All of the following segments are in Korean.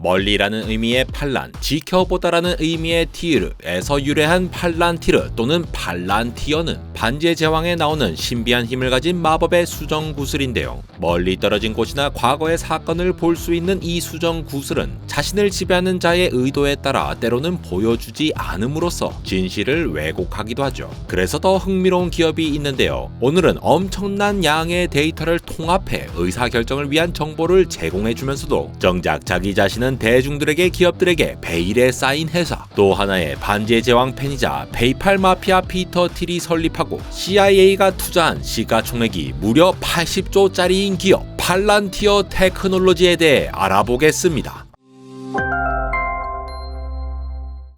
멀리라는 의미의 팔란, 지켜보다라는 의미의 티르에서 유래한 팔란티르 또는 팔란티어는 반지의 제왕에 나오는 신비한 힘을 가진 마법의 수정 구슬인데요. 멀리 떨어진 곳이나 과거의 사건을 볼 수 있는 이 수정 구슬은 자신을 지배하는 자의 의도에 따라 때로는 보여주지 않음으로써 진실을 왜곡하기도 하죠. 그래서 더 흥미로운 기업이 있는데요. 오늘은 엄청난 양의 데이터를 통합해 의사결정을 위한 정보를 제공해주면서도 정작 자기 자신은 대중들에게 기업들에게 베일에 쌓인 회사, 또 하나의 반지의 제왕 팬이자 페이팔 마피아 피터 틸이 설립하고 CIA가 투자한 시가총액이 무려 80조짜리인 기업 팔란티어 테크놀로지에 대해 알아보겠습니다.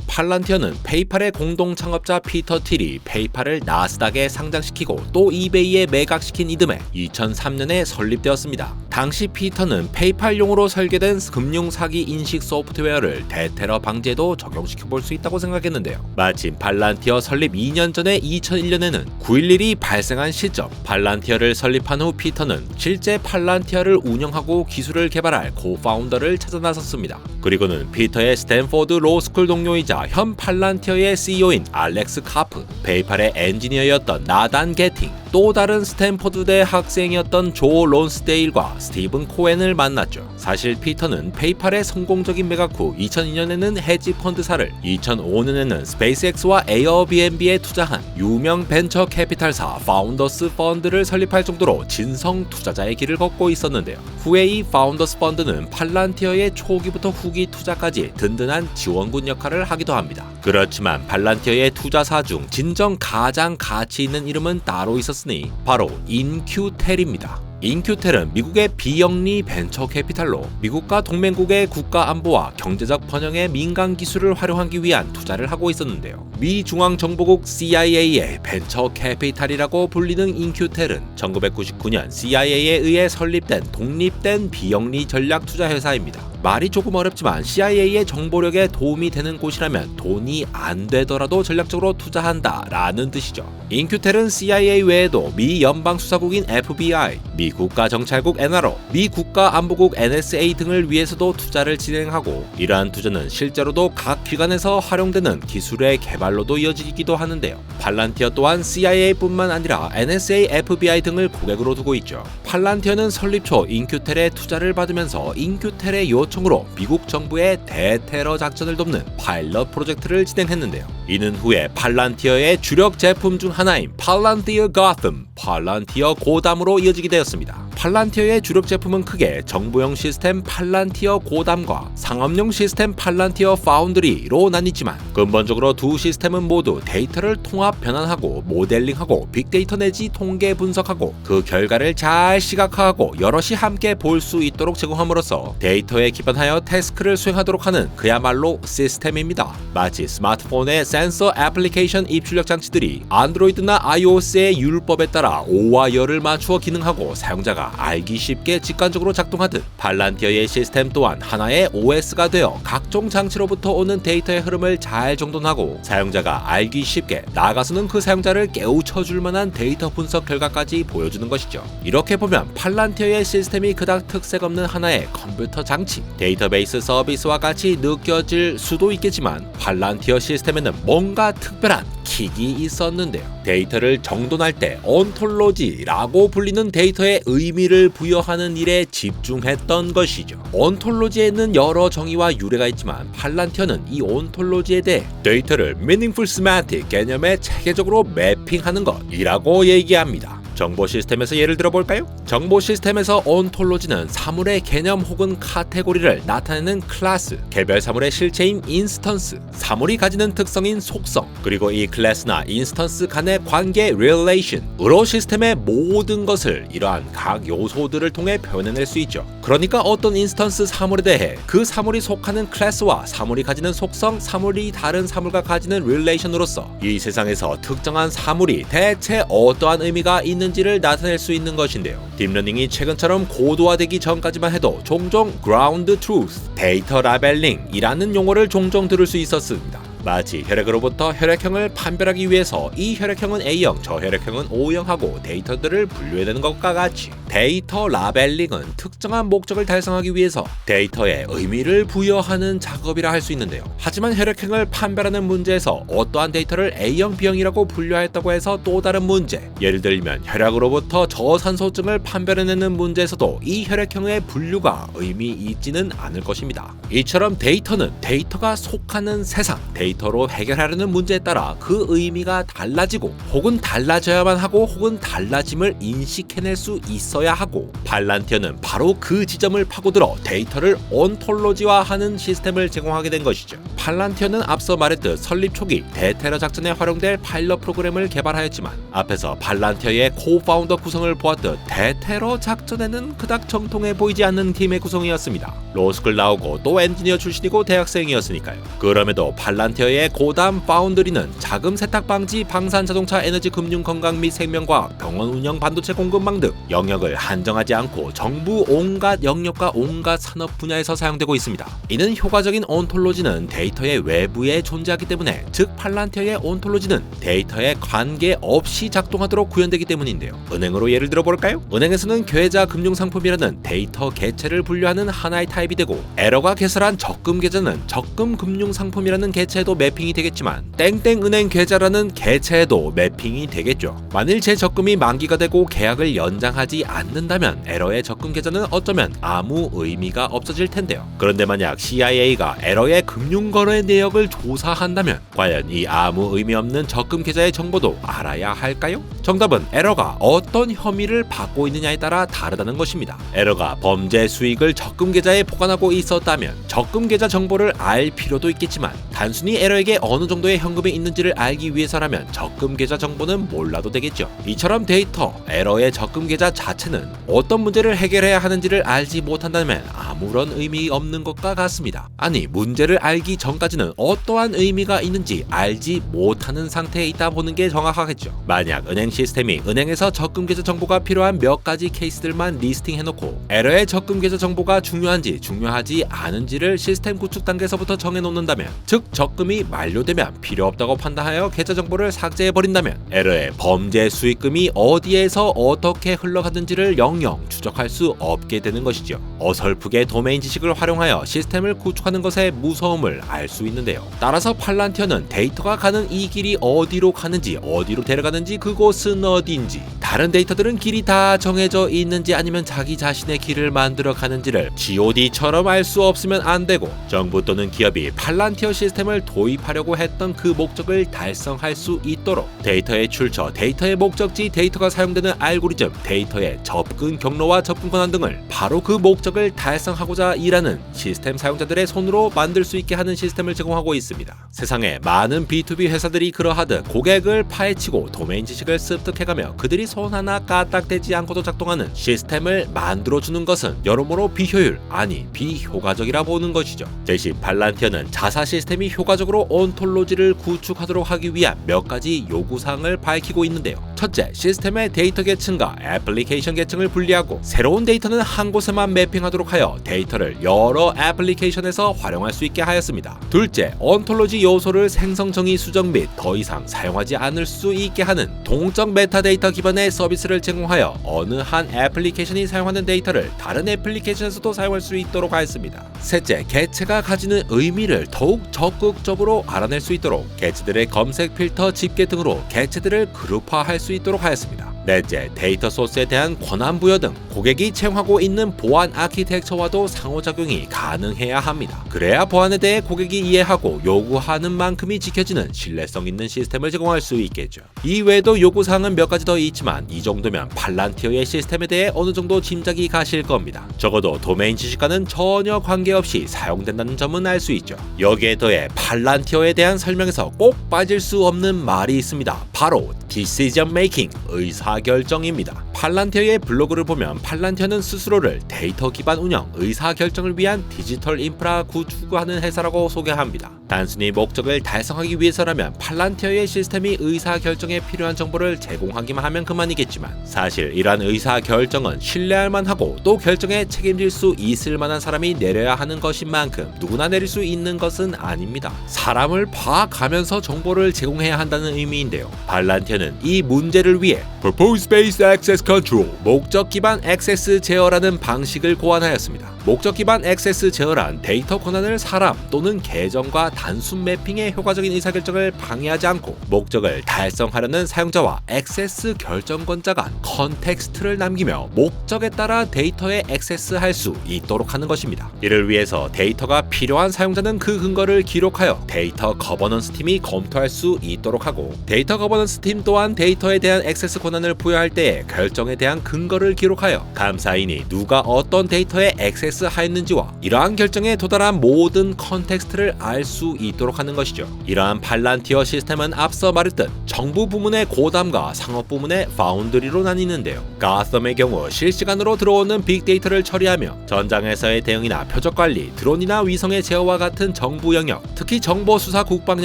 팔란티어는 페이팔의 공동 창업자 피터 틸이 페이팔을 나스닥에 상장시키고 또 이베이에 매각시킨 이듬해 2003년에 설립되었습니다. 당시 피터는 페이팔용으로 설계된 금융 사기 인식 소프트웨어를 대테러 방지에도 적용시켜볼 수 있다고 생각했는데요. 마침 팔란티어 설립 2년 전에 2001년에는 9.11이 발생한 시점, 팔란티어를 설립한 후 피터는 실제 팔란티어를 운영하고 기술을 개발할 코파운더를 찾아 나섰습니다. 그리고는 피터의 스탠포드 로스쿨 동료이자 현 팔란티어의 CEO인 알렉스 카프, 페이팔의 엔지니어였던 나단 게팅, 또 다른 스탠포드대 학생이었던 조 론스데일과 스티븐 코엔을 만났죠. 사실 피터는 페이팔의 성공적인 매각 후 2002년에는 헤지 펀드사를, 2005년에는 스페이스X와 에어비앤비에 투자한 유명 벤처 캐피탈사 파운더스 펀드를 설립할 정도로 진성 투자자의 길을 걷고 있었는데요. 후에 이 파운더스 펀드는 팔란티어의 초기부터 후기 투자까지 든든한 지원군 역할을 하기도 합니다. 그렇지만 팔란티어의 투자사 중 진정 가장 가치 있는 이름은 따로 있었으니 바로 인큐텔입니다. 인큐텔은 미국의 비영리 벤처 캐피탈로 미국과 동맹국의 국가 안보와 경제적 번영의 민간 기술을 활용하기 위한 투자를 하고 있었는데요. 미 중앙정보국 CIA의 벤처 캐피탈이라고 불리는 인큐텔은 1999년 CIA에 의해 설립된 독립된 비영리 전략 투자 회사입니다. 말이 조금 어렵지만 CIA의 정보력에 도움이 되는 곳이라면 돈이 안 되더라도 전략적으로 투자한다 라는 뜻이죠. 인큐텔은 CIA 외에도 미 연방수사국인 FBI, 미 국가정찰국 NRO, 미 국가안보국 NSA 등을 위해서도 투자를 진행하고, 이러한 투자는 실제로도 각 기관에서 활용되는 기술의 개발로도 이어지기도 하는데요. 팔란티어 또한 CIA뿐만 아니라 NSA, FBI 등을 고객으로 두고 있죠. 팔란티어는 설립 초 인큐텔의 투자를 받으면서 인큐텔의 요청으로 미국 정부의 대테러 작전을 돕는 파일럿 프로젝트를 진행했는데요. 이는 후에 팔란티어의 주력 제품 중 하나인 팔란티어 거텀, 팔란티어 고담으로 이어지게 되었습니다. 팔란티어의 주력 제품은 크게 정부용 시스템 팔란티어 고담과 상업용 시스템 팔란티어 파운드리로 나뉘지만, 근본적으로 두 시스템은 모두 데이터를 통합 변환하고 모델링하고 빅데이터 내지 통계 분석하고 그 결과를 잘 시각화하고 여럿이 함께 볼 수 있도록 제공함으로써 데이터에 기반하여 태스크를 수행하도록 하는 그야말로 시스템입니다. 마치 스마트폰의 센서 애플리케이션 입출력 장치들이 안드로이드나 iOS의 율법에 따라 O와 열을 맞추어 기능하고 사용자가 알기 쉽게 직관적으로 작동하듯, 팔란티어의 시스템 또한 하나의 OS가 되어 각종 장치로부터 오는 데이터의 흐름을 잘 정돈하고 사용자가 알기 쉽게, 나아가서는 그 사용자를 깨우쳐줄 만한 데이터 분석 결과까지 보여주는 것이죠. 이렇게 보면 팔란티어의 시스템이 그닥 특색 없는 하나의 컴퓨터 장치, 데이터베이스 서비스와 같이 느껴질 수도 있겠지만, 팔란티어 시스템에는 뭔가 특별한 킥이 있었는데요. 데이터를 정돈할 때 온톨로지라고 불리는 데이터에 의미를 부여하는 일에 집중했던 것이죠. 온톨로지에는 여러 정의와 유래가 있지만 팔란티어는 이 온톨로지에 대해 데이터를 meaningful semantic 개념에 체계적으로 매핑하는 것이라고 얘기합니다. 정보 시스템에서 예를 들어볼까요? 정보 시스템에서 온톨로지는 사물의 개념 혹은 카테고리를 나타내는 클래스, 개별 사물의 실체인 인스턴스, 사물이 가지는 특성인 속성, 그리고 이 클래스나 인스턴스 간의 관계 relation으로 시스템의 모든 것을 이러한 각 요소들을 통해 표현해낼 수 있죠. 그러니까 어떤 인스턴스 사물에 대해 그 사물이 속하는 클래스와 사물이 가지는 속성, 사물이 다른 사물과 가지는 relation으로서 이 세상에서 특정한 사물이 대체 어떠한 의미가 있는지를 나타낼 수 있는 것인데요. 딥러닝이 최근처럼 고도화되기 전까지만 해도 종종 ground truth, 데이터 라벨링이라는 용어를 종종 들을 수 있었습니다. 마치 혈액으로부터 혈액형을 판별하기 위해서 이 혈액형은 A형, 저 혈액형은 O형하고 데이터들을 분류해내는 것과 같이 데이터 라벨링은 특정한 목적을 달성하기 위해서 데이터에 의미를 부여하는 작업이라 할 수 있는데요. 하지만 혈액형을 판별하는 문제에서 어떠한 데이터를 A형, B형이라고 분류하였다고 해서 또 다른 문제, 예를 들면 혈액으로부터 저산소증을 판별해내는 문제에서도 이 혈액형의 분류가 의미 있지는 않을 것입니다. 이처럼 데이터는 데이터가 속하는 세상, 데이터로 해결하려는 문제에 따라 그 의미가 달라지고 혹은 달라져야만 하고 혹은 달라짐을 인식해낼 수 있어야 하고, 팔란티어는 바로 그 지점을 파고들어 데이터를 온톨로지화하는 시스템을 제공하게 된 것이죠. 팔란티어는 앞서 말했듯 설립 초기 대테러 작전에 활용될 파일럿 프로그램을 개발하였지만, 앞에서 팔란티어의 코파운더 구성을 보았듯 대테러 작전에는 그닥 정통해 보이지 않는 팀의 구성이었습니다. 로스쿨 나오고 또 엔지니어 출신이고 대학생이었으니까요. 그럼에도 팔란티어의 고담 파운드리는 자금 세탁 방지, 방산 자동차, 에너지, 금융, 건강 및 생명과학, 병원 운영, 반도체 공급망 등 영역을 한정하지 않고 정부 온갖 영역과 온갖 산업 분야에서 사용되고 있습니다. 이는 효과적인 온톨로지는 데이터의 외부에 존재하기 때문에, 즉 팔란티어의 온톨로지는 데이터에 관계없이 작동하도록 구현되기 때문인데요. 은행으로 예를 들어 볼까요? 은행에서는 계좌 금융상품이라는 데이터 개체를 분류하는 하나의 타입이 되고, 에러가 개설한 적금 계좌는 적금 금융상품이라는 개체에도 매핑이 되겠지만 땡땡은행 계좌라는 개체에도 매핑이 되겠죠. 만일 제 적금이 만기가 되고 계약을 연장하지 않는다면 에러의 적금 계좌는 어쩌면 아무 의미가 없어질 텐데요. 그런데 만약 CIA가 에러의 금융거래 내역을 조사한다면 과연 이 아무 의미 없는 적금 계좌의 정보도 알아야 할까요? 정답은 에러가 어떤 혐의를 받고 있느냐에 따라 다르다는 것입니다. 에러가 범죄 수익을 적금 계좌에 보관하고 있었다면 적금 계좌 정보를 알 필요도 있겠지만, 단순히 에러에게 어느 정도의 현금이 있는지를 알기 위해서라면 적금 계좌 정보는 몰라도 되겠죠. 이처럼 데이터, 에러의 적금 계좌 자체는 어떤 문제를 해결해야 하는지를 알지 못한다면 아무런 의미 없는 것과 같습니다. 아니, 문제를 알기 전까지는 어떠한 의미가 있는지 알지 못하는 상태에 있다 보는 게 정확하겠죠. 만약 은행 시스템이 은행에서 적금 계좌 정보가 필요한 몇 가지 케이스들만 리스팅해놓고 에러의 적금 계좌 정보가 중요한지 중요하지 않은지를 시스템 구축 단계에서부터 정해놓는다면, 즉 적금이 만료되면 필요 없다고 판단하여 계좌 정보를 삭제해버린다면 에러의 범죄 수익금이 어디에서 어떻게 흘러갔는지를 영영 추적할 수 없게 되는 것이죠. 어설프게 도메인 지식을 활용하여 시스템을 구축하는 것의 무서움을 알 수 있는데요. 따라서 팔란티어는 데이터가 가는 이 길이 어디로 가는지, 어디로 데려가는지, 그곳은 어디인지, 다른 데이터들은 길이 다 정해져 있는지 아니면 자기 자신의 길을 만들어 가는지를 GOD처럼 알 수 없으면 안 되고, 정부 또는 기업이 팔란티어 시스템을 도입하려고 했던 그 목적을 달성할 수 있도록 데이터의 출처, 데이터의 목적지, 데이터가 사용되는 알고리즘, 데이터의 접근 경로와 접근 권한 등을 바로 그 목적을 달성하고자 일하는 시스템 사용자들의 손으로 만들 수 있게 하는 시스템을 제공하고 있습니다. 세상에 많은 B2B 회사들이 그러하듯 고객을 파헤치고 도메인 지식을 습득해가며 그들이 손 하나 까딱대지 않고도 작동하는 시스템을 만들어주는 것은 여러모로 비효율, 아니 비효과적이라 보는 것이죠. 대신 팔란티어는 자사 시스템이 효과적으로 온톨로지를 구축하도록 하기 위한 몇 가지 요구사항을 밝히고 있는데요. 첫째, 시스템의 데이터 계층과 애플리케이션 계층을 분리하고 새로운 데이터는 한 곳에만 매핑하도록 하여 데이터를 여러 애플리케이션에서 활용할 수 있게 하였습니다. 둘째, 온톨로지 요소를 생성 정의 수정 및 더 이상 사용하지 않을 수 있게 하는 동적 메타데이터 기반의 서비스를 제공하여 어느 한 애플리케이션이 사용하는 데이터를 다른 애플리케이션에서도 사용할 수 있도록 하였습니다. 셋째, 개체가 가지는 의미를 더욱 적극적으로 알아낼 수 있도록 개체들의 검색 필터 집계 등으로 개체들을 그룹화할 수 있도록 하였습니다. 넷째, 데이터 소스에 대한 권한 부여 등 고객이 채용하고 있는 보안 아키텍처와도 상호작용이 가능해야 합니다. 그래야 보안에 대해 고객이 이해하고 요구하는 만큼이 지켜지는 신뢰성 있는 시스템을 제공할 수 있겠죠. 이외에도 요구사항은 몇 가지 더 있지만 이 정도면 팔란티어의 시스템에 대해 어느 정도 짐작이 가실 겁니다. 적어도 도메인 지식과는 전혀 관계없이 사용된다는 점은 알 수 있죠. 여기에 더해 팔란티어에 대한 설명에서 꼭 빠질 수 없는 말이 있습니다. 바로 Decision Making, 의사결정입니다. 팔란티어의 블로그를 보면 팔란티어는 스스로를 데이터 기반 운영, 의사결정을 위한 디지털 인프라 구축하는 회사라고 소개합니다. 단순히 목적을 달성하기 위해서라면 팔란티어의 시스템이 의사결정에 필요한 정보를 제공하기만 하면 그만이겠지만, 사실 이러한 의사결정은 신뢰할 만하고 또 결정에 책임질 수 있을 만한 사람이 내려야 하는 것인 만큼 누구나 내릴 수 있는 것은 아닙니다. 사람을 봐가면서 정보를 제공해야 한다는 의미인데요. 팔란티어는 이 문제를 위해 Purpose Based Access Control, 목적 기반 액세스 제어라는 방식을 고안하였습니다. 목적 기반 액세스 제어란 데이터 권한을 사람 또는 계정과 단순 매핑의 효과적인 의사결정을 방해하지 않고 목적을 달성하려는 사용자와 액세스 결정권자 간 컨텍스트를 남기며 목적에 따라 데이터에 액세스할 수 있도록 하는 것입니다. 이를 위해서 데이터가 필요한 사용자는 그 근거를 기록하여 데이터 거버넌스 팀이 검토할 수 있도록 하고, 데이터 거버넌스 팀 또한 데이터에 대한 액세스 권한을 부여할 때의 결정에 대한 근거를 기록하여 감사인이 누가 어떤 데이터에 액세스하였는지와 이러한 결정에 도달한 모든 컨텍스트를 알 수 있도록 하는 것이죠. 이러한 팔란티어 시스템은 앞서 말했듯 정부 부문의 고담과 상업 부문의 파운드리로 나뉘는데요. 가썸의 경우 실시간으로 들어오는 빅데이터를 처리하며 전장에서의 대응이나 표적 관리, 드론이나 위성의 제어와 같은 정부 영역, 특히 정보 수사 국방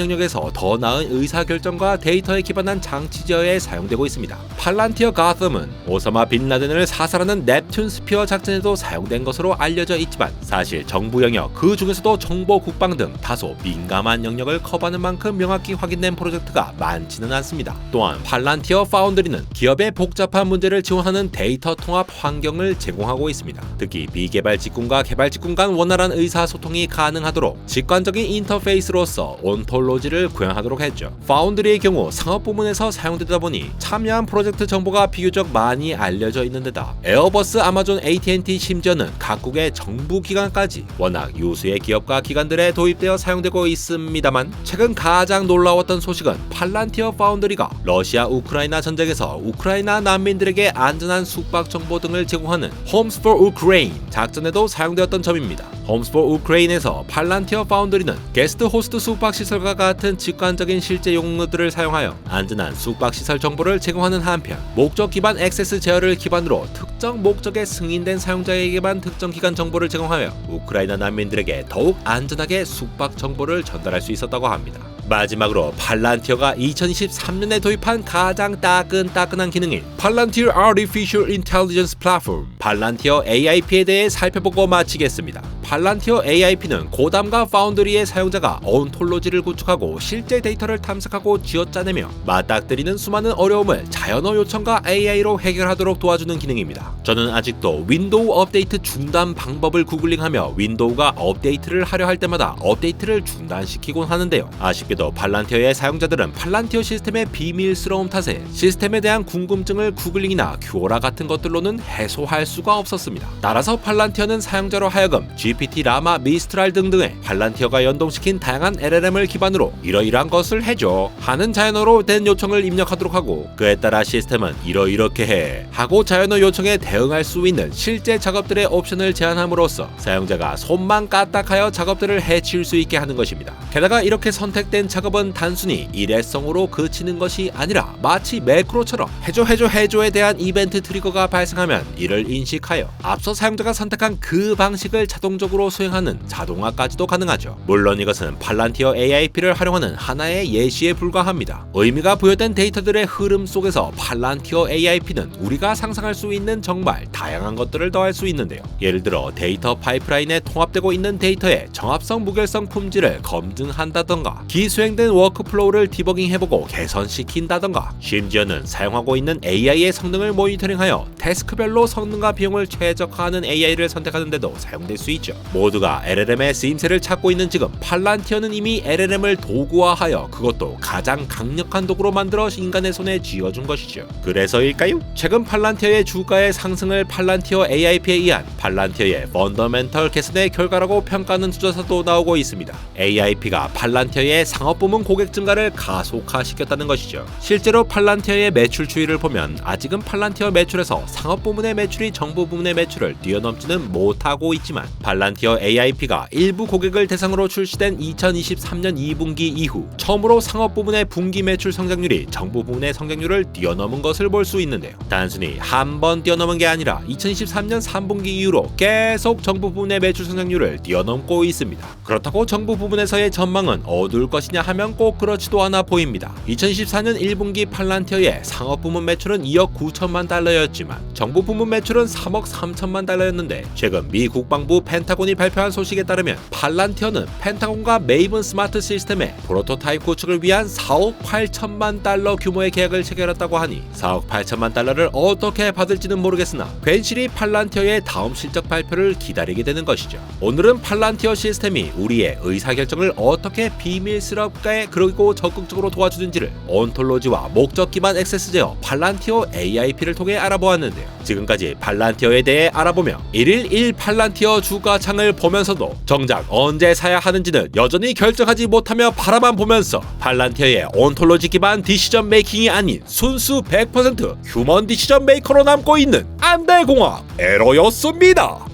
영역에서 더 나은 의사결정과 데이터에 기반한 장치 제어에 사용되고 있습니다. 팔란티어 가썸은 오사마 빈 라덴을 사살하는 넵튠 스피어 작전에도 사용된 것으로 알려져 있지만, 사실 정부 영역 그 중에서도 정보 국방 등 다소 민감한 영역을 커버하는 만큼 명확히 확인된 프로젝트가 많지는 않습니다. 또한 팔란티어 파운드리는 기업의 복잡한 문제를 지원하는 데이터 통합 환경을 제공하고 있습니다. 특히 비개발 직군과 개발 직군 간 원활한 의사소통이 가능하도록 직관적인 인터페이스로서 온톨로지를 구현하도록 했죠. 파운드리의 경우 상업 부문에서 사용되다 보니 참여한 프로젝트 정보가 비교적 많이 알려져 있는 데다 에어버스, 아마존, AT&T, 심지어는 각국의 정부 기관까지 워낙 유수의 기업과 기관들에 도입되어 사용되고 있습니다만, 최근 가장 놀라웠던 소식은 팔란티어 파운드리가 러시아 우크라이나 전쟁에서 우크라이나 난민들에게 안전한 숙박 정보 등을 제공하는 Homes for Ukraine 작전에도 사용되었던 점입니다. Homes for Ukraine에서 팔란티어 파운드리는 게스트 호스트 숙박시설과 같은 직관적인 실제 용어들을 사용하여 안전한 숙박시설 정보를 제공하는 한편, 목적 기반 액세스 제어를 기반으로 특정 목적에 승인된 사용자에게만 특정 기간 정보를 제공하여 우크라이나 난민들에게 더욱 안전하게 숙박 정보를 전달할 수 있었다고 합니다. 마지막으로 팔란티어가 2023년에 도입한 가장 따끈따끈한 기능인 팔란티어 Artificial Intelligence Platform, 팔란티어 AIP에 대해 살펴보고 마치겠습니다. 팔란티어 AIP는 고담과 파운드리의 사용자가 온톨로지를 구축하고 실제 데이터를 탐색하고 쥐어짜내며 맞닥뜨리는 수많은 어려움을 자연어 요청과 AI로 해결하도록 도와주는 기능입니다. 저는 아직도 윈도우 업데이트 중단 방법을 구글링하며 윈도우가 업데이트를 하려 할 때마다 업데이트를 중단시키곤 하는데요. 아쉽게도 팔란티어의 사용자들은 팔란티어 시스템의 비밀스러움 탓에 시스템에 대한 궁금증을 구글링이나 큐오라 같은 것들로는 해소할 수가 없었습니다. 따라서 팔란티어는 사용자로 하여금 GPT, 라마, 미스트랄 등등의 팔란티어가 연동시킨 다양한 LLM을 기반으로 이러이러한 것을 해줘 하는 자연어로 된 요청을 입력하도록 하고, 그에 따라 시스템은 이러이렇게 해 하고 자연어 요청에 대응할 수 있는 실제 작업들의 옵션을 제한함으로써 사용자가 손만 까딱하여 작업들을 해치울 수 있게 하는 것입니다. 게다가 이렇게 선택된 작업은 단순히 일회성으로 그치는 것이 아니라 마치 매크로처럼 해줘에 대한 이벤트 트리거가 발생하면 이를 인식하여 앞서 사용자가 선택한 그 방식을 자동적으로 수행하는 자동화까지도 가능하죠. 물론 이것은 팔란티어 AIP를 활용하는 하나의 예시에 불과합니다. 의미가 부여된 데이터들의 흐름 속에서 팔란티어 AIP는 우리가 상상할 수 있는 정말 다양한 것들을 더할 수 있는데요. 예를 들어 데이터 파이프라인에 통합되고 있는 데이터의 정합성, 무결성, 품질을 검증한다던가, 기수행된 워크플로우를 디버깅해보고 개선시킨다던가, 심지어는 사용하고 있는 AI의 성능을 모니터링하여 태스크별로 성능과 비용을 최적화하는 AI를 선택하는 데도 사용될 수 있죠. 모두가 LLM의 쓰임새를 찾고 있는 지금 팔란티어는 이미 LLM을 도구화하여 그것도 가장 강력한 도구로 만들어 인간의 손에 쥐어준 것이죠. 그래서일까요? 최근 팔란티어의 주가의 상승을 팔란티어 AIP에 의한 팔란티어의 펀더멘털 개선의 결과라고 평가하는 투자사도 나오고 있습니다. AIP가 팔란티어의 상업부문 고객 증가를 가속화시켰다는 것이죠. 실제로 팔란티어의 매출 추이를 보면 아직은 팔란티어 매출에서 상업부문의 매출이 정부부문의 매출을 뛰어넘지는 못하고 있지만, 팔란티어 AIP가 일부 고객을 대상으로 출시된 2023년 2분기 이후 처음으로 상업부문의 분기 매출 성장률이 정부부문의 성장률을 뛰어넘은 것을 볼 수 있는데요. 단순히 한 번 뛰어넘은 게 아니라 2023년 3분기 이후로 계속 정부 부문의 매출 성장률을 뛰어넘고 있습니다. 그렇다고 정부 부문에서의 전망은 어두울 것이냐 하면 꼭 그렇지도 않아 보입니다. 2024년 1분기 팔란티어의 상업 부문 매출은 2억 9천만 달러였지만 정부 부문 매출은 3억 3천만 달러였는데, 최근 미 국방부 펜타곤 펜타곤이 발표한 소식에 따르면 팔란티어는 펜타곤과 메이븐 스마트 시스템의 프로토타입 구축을 위한 4억 8천만 달러 규모의 계약을 체결했다고 하니 4억 8천만 달러를 어떻게 받을지는 모르겠으나 괜시리 팔란티어의 다음 실적 발표를 기다리게 되는 것이죠. 오늘은 팔란티어 시스템이 우리의 의사결정을 어떻게 비밀스럽게 그리고 적극적으로 도와주는지를 온톨로지와 목적 기반 액세스 제어 팔란티어 AIP를 통해 알아보았는데요. 지금까지 팔란티어에 대해 알아보며 1일 1 팔란티어 주가창을 보면서도 정작 언제 사야 하는지는 여전히 결정하지 못하며 바라만 보면서 팔란티어의 온톨로지 기반 디시전 메이킹이 아닌 순수 100% 휴먼 디시전 메이커로 남고 있는 안대공학 에러였습니다.